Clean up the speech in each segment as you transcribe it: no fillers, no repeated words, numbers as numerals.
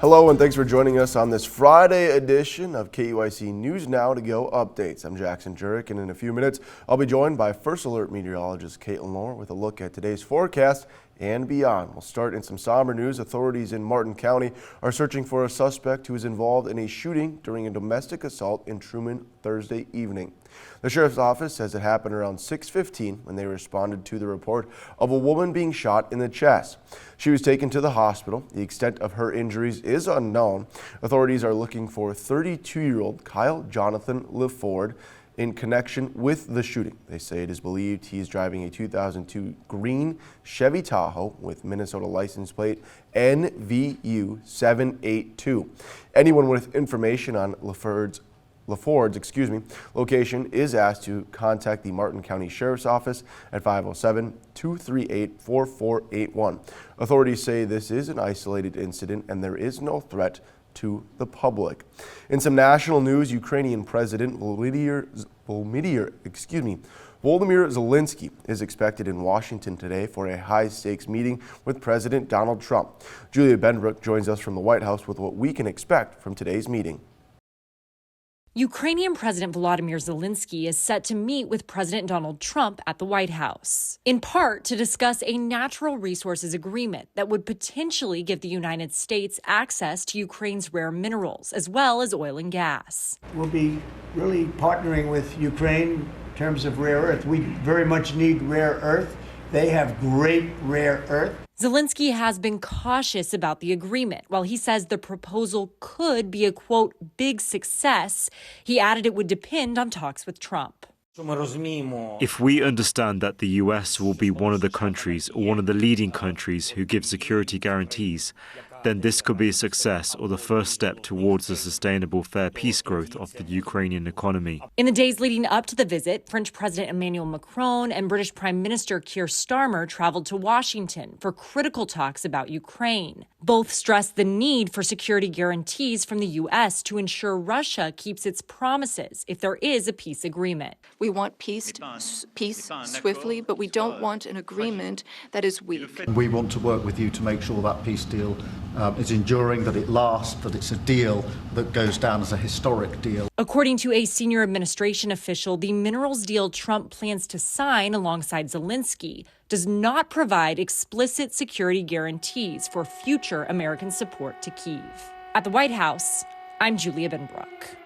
Hello and thanks for joining us on this Friday edition of KEYC News Now to Go Updates. I'm Jackson Jurek, and in a few minutes I'll be joined by First Alert meteorologist Caitlin Lohr with a look at today's forecast and beyond. We'll start in some somber news. Authorities in Martin County are searching for a suspect who was involved in a shooting during a domestic assault in Truman Thursday evening. The sheriff's office says it happened around 6:15 when they responded to the report of a woman being shot in the chest. She was taken to the hospital. The extent of her injuries is unknown. Authorities are looking for 32-year-old Kyle Jonathan LeFord in connection with the shooting. They say it is believed he is driving a 2002 green Chevy Tahoe with Minnesota license plate NVU 782. Anyone with information on LeFord's location is asked to contact the Martin County Sheriff's Office at 507-238-4481. Authorities say this is an isolated incident and there is no threat to the public. In some national news, Ukrainian President Volodymyr Zelensky is expected in Washington today for a high-stakes meeting with President Donald Trump. Julia Benbrook joins us from the White House with what we can expect from today's meeting. Ukrainian President Volodymyr Zelensky is set to meet with President Donald Trump at the White House, in part to discuss a natural resources agreement that would potentially give the United States access to Ukraine's rare minerals, as well as oil and gas. We'll be really partnering with Ukraine in terms of rare earth. We very much need rare earth. They have great rare earth. Zelensky has been cautious about the agreement. While he says the proposal could be a, quote, big success, he added it would depend on talks with Trump. If we understand that the US will be one of the countries or one of the leading countries who give security guarantees, then this could be a success or the first step towards the sustainable fair peace growth of the Ukrainian economy. In the days leading up to the visit, French President Emmanuel Macron and British Prime Minister Keir Starmer traveled to Washington for critical talks about Ukraine. Both stressed the need for security guarantees from the U.S. to ensure Russia keeps its promises if there is a peace agreement. We want peace swiftly, but we don't want an agreement that is weak. We want to work with you to make sure that peace deal is enduring, that it lasts, that it's a deal that goes down as a historic deal. According to a senior administration official, the minerals deal Trump plans to sign alongside Zelensky does not provide explicit security guarantees for future American support to Kyiv. At the White House, I'm Julia Benbrook.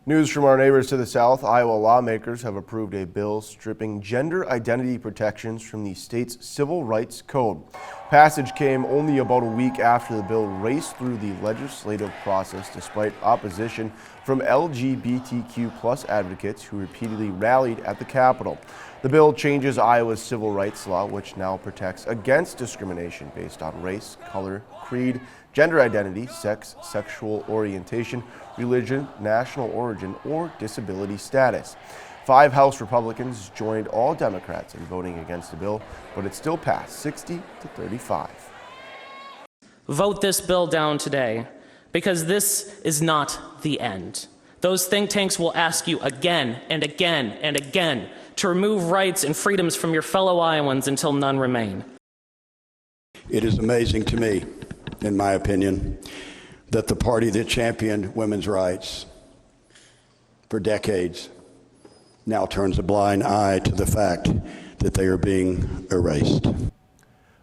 News from our neighbors to the south. Iowa lawmakers have approved a bill stripping gender identity protections from the state's civil rights code. Passage came only about a week after the bill raced through the legislative process despite opposition from LGBTQ+ advocates who repeatedly rallied at the Capitol. The bill changes Iowa's civil rights law, which now protects against discrimination based on race, color, creed, gender identity, sex, sexual orientation, religion, national origin, or disability status. 5 House Republicans joined all Democrats in voting against the bill, but it still passed 60-35. Vote this bill down today, because this is not the end. Those think tanks will ask you again and again and again to remove rights and freedoms from your fellow Iowans until none remain. It is amazing to me, in my opinion, that the party that championed women's rights for decades now turns a blind eye to the fact that they are being erased.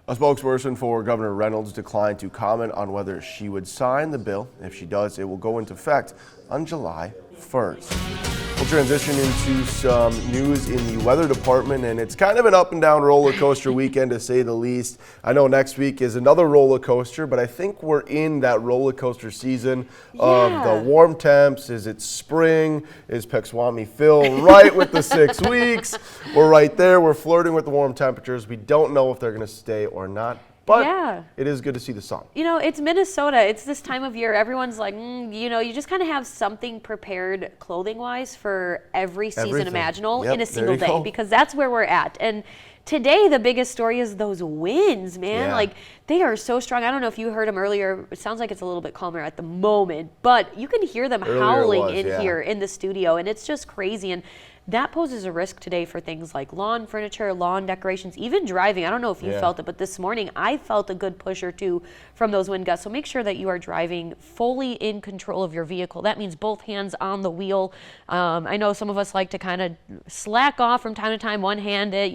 A spokesperson for Governor Reynolds declined to comment on whether she would sign the bill. If she does, it will go into effect on July 1st. We'll transition into some news in the weather department, and it's kind of an up and down roller coaster weekend to say the least. I know next week is another roller coaster, but I think we're in that roller coaster season of the warm temps. Is it spring? Is Peckswami Phil right with the 6 weeks? We're right there. We're flirting with the warm temperatures. We don't know if they're going to stay or not. But it is good to see the sun. You know, it's Minnesota. It's this time of year. Everyone's like, you know, you just kind of have something prepared clothing-wise for every season imaginable in a single day, because that's where we're at. And today, the biggest story is those winds, man. Like, they are so strong. I don't know if you heard them earlier. It sounds like it's a little bit calmer at the moment, but you can hear them howling in here in the studio, and it's just crazy. And that poses a risk today for things like lawn furniture, lawn decorations, even driving. I don't know if you felt it, but this morning I felt a good push or two from those wind gusts. So make sure that you are driving fully in control of your vehicle. That means both hands on the wheel. I know some of us like to kind of slack off from time to time, one-handed,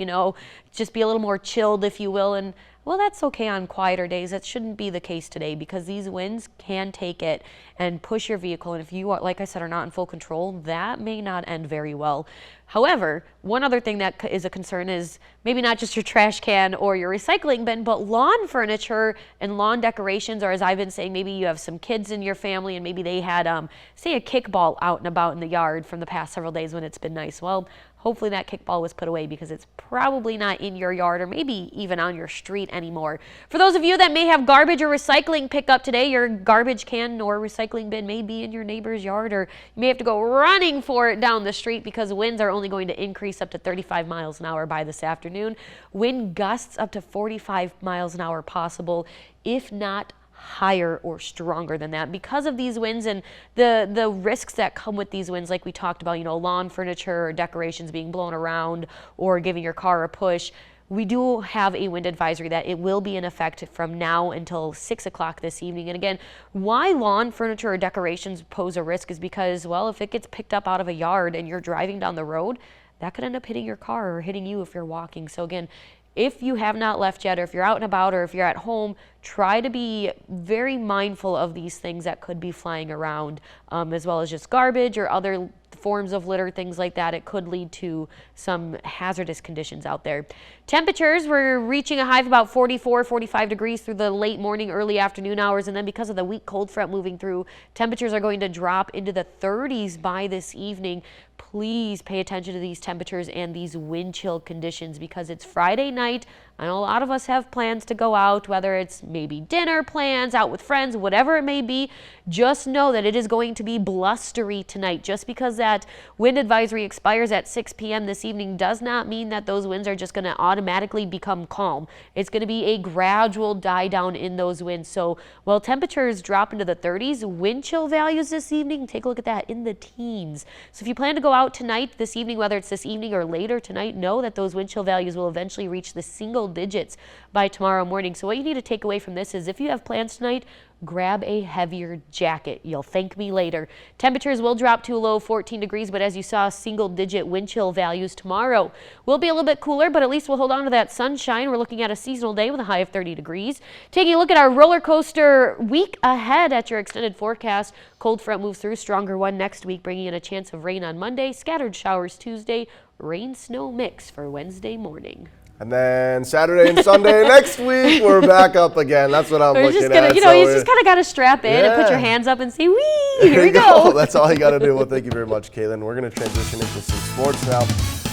just be a little more chilled, if you will. And well, that's okay on quieter days. That shouldn't be the case today, because these winds can take it and push your vehicle. And if you, like I said, are not in full control, that may not end very well. However, one other thing that is a concern is maybe not just your trash can or your recycling bin, but lawn furniture and lawn decorations, or as I've been saying, maybe you have some kids in your family and maybe they had, say, a kickball out and about in the yard from the past several days when it's been nice. Well, hopefully that kickball was put away, because it's probably not in your yard or maybe even on your street anymore. For those of you that may have garbage or recycling pickup today, your garbage can or recycling bin may be in your neighbor's yard, or you may have to go running for it down the street, because winds are only going to increase up to 35 miles an hour by this afternoon. Wind gusts up to 45 miles an hour possible, if not higher or stronger than that, because of these winds and the risks that come with these winds, like we talked about, lawn furniture or decorations being blown around or giving your car a push. We do have a wind advisory that it will be in effect from now until 6 o'clock this evening. And again, why lawn furniture or decorations pose a risk is because, well, if it gets picked up out of a yard and you're driving down the road, that could end up hitting your car or hitting you if you're walking. So again, if you have not left yet, or if you're out and about, or if you're at home, try to be very mindful of these things that could be flying around, as well as just garbage or other forms of litter, things like that. It could lead to some hazardous conditions out there. Temperatures, we're reaching a high of about 44, 45 degrees through the late morning, early afternoon hours, and then because of the weak cold front moving through, temperatures are going to drop into the 30s by this evening. Please pay attention to these temperatures and these wind chill conditions, because it's Friday night. I know a lot of us have plans to go out, whether it's maybe dinner plans, out with friends, whatever it may be. Just know that it is going to be blustery tonight. Just because that wind advisory expires at 6 p.m. this evening does not mean that those winds are just going to automatically become calm. It's going to be a gradual die down in those winds. So while temperatures drop into the 30s, wind chill values this evening, take a look at that, in the teens. So if you plan to go out tonight, this evening, whether it's this evening or later tonight, know that those wind chill values will eventually reach the single digits by tomorrow morning. So what you need to take away from this is, if you have plans tonight, grab a heavier jacket. You'll thank me later. Temperatures will drop to a low of 14 degrees, but as you saw, single-digit wind chill values tomorrow. Will be a little bit cooler, but at least we'll hold on to that sunshine. We're looking at a seasonal day with a high of 30 degrees. Taking a look at our roller coaster week ahead at your extended forecast. Cold front moves through, stronger one next week, bringing in a chance of rain on Monday, scattered showers Tuesday, rain-snow mix for Wednesday morning. And then Saturday and Sunday next week, we're back up again. That's what I'm looking at. You just kind of got to strap in and put your hands up and say, wee, here we go. That's all you got to do. Well, thank you very much, Caitlin. We're going to transition into some sports now.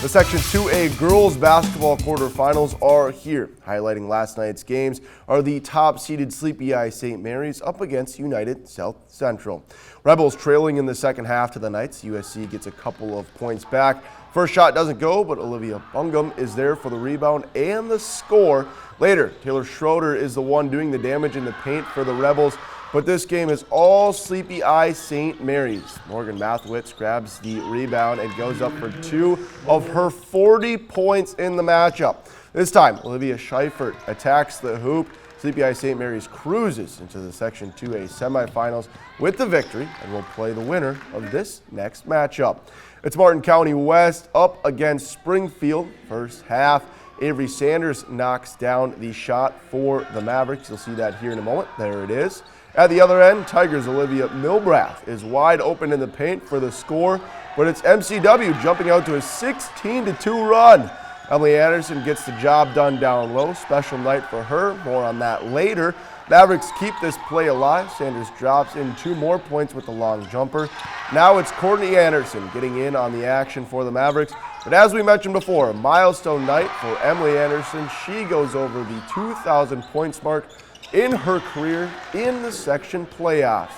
The Section 2A girls basketball quarterfinals are here. Highlighting last night's games are the top-seeded Sleepy Eye St. Mary's up against United South Central. Rebels trailing in the second half to the Knights. USC gets a couple of points back. First shot doesn't go, but Olivia Bungum is there for the rebound and the score. Later, Taylor Schroeder is the one doing the damage in the paint for the Rebels, but this game is all Sleepy Eye St. Mary's. Morgan Mathwitz grabs the rebound and goes up for 2 of her 40 points in the matchup. This time, Olivia Scheifert attacks the hoop. Sleepy Eye St. Mary's cruises into the Section 2A semifinals with the victory and will play the winner of this next matchup. It's Martin County West up against Springfield. First half, Avery Sanders knocks down the shot for the Mavericks. You'll see that here in a moment. There it is. At the other end, Tigers' Olivia Milbrath is wide open in the paint for the score, but it's MCW jumping out to a 16-2 run. Emily Anderson gets the job done down low. Special night for her. More on that later. Mavericks keep this play alive. Sanders drops in 2 more points with the long jumper. Now it's Courtney Anderson getting in on the action for the Mavericks. But as we mentioned before, a milestone night for Emily Anderson. She goes over the 2,000 points mark in her career in the section playoffs.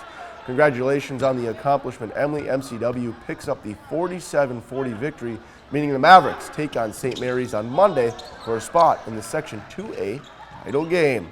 Congratulations on the accomplishment, Emily. MCW picks up the 47-40 victory, meaning the Mavericks take on St. Mary's on Monday for a spot in the Section 2A title game.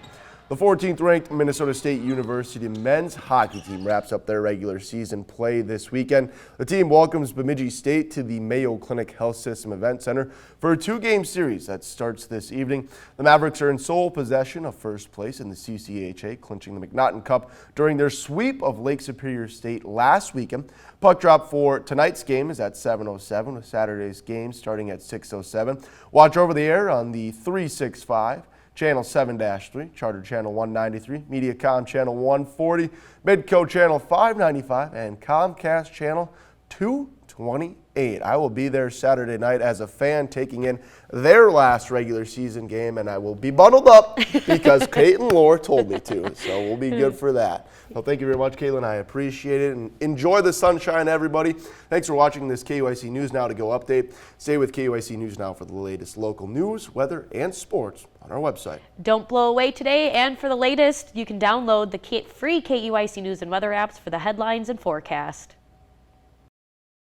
The 14th ranked Minnesota State University men's hockey team wraps up their regular season play this weekend. The team welcomes Bemidji State to the Mayo Clinic Health System Event Center for a 2-game series that starts this evening. The Mavericks are in sole possession of first place in the CCHA, clinching the McNaughton Cup during their sweep of Lake Superior State last weekend. Puck drop for tonight's game is at 7:07, with Saturday's game starting at 6:07. Watch over the air on the 365. Channel 7-3, Charter Channel 193, Mediacom Channel 140, Midco Channel 595, and Comcast Channel 228. I will be there Saturday night as a fan taking in their last regular season game, and I will be bundled up because Kate and Laura told me to, so we'll be good for that. Well, thank you very much, Caitlin. I appreciate it, and enjoy the sunshine, everybody. Thanks for watching this KEYC News Now to Go update. Stay with KEYC News Now for the latest local news, weather, and sports on our website. Don't blow away today, and for the latest, you can download the free KEYC News and Weather apps for the headlines and forecast.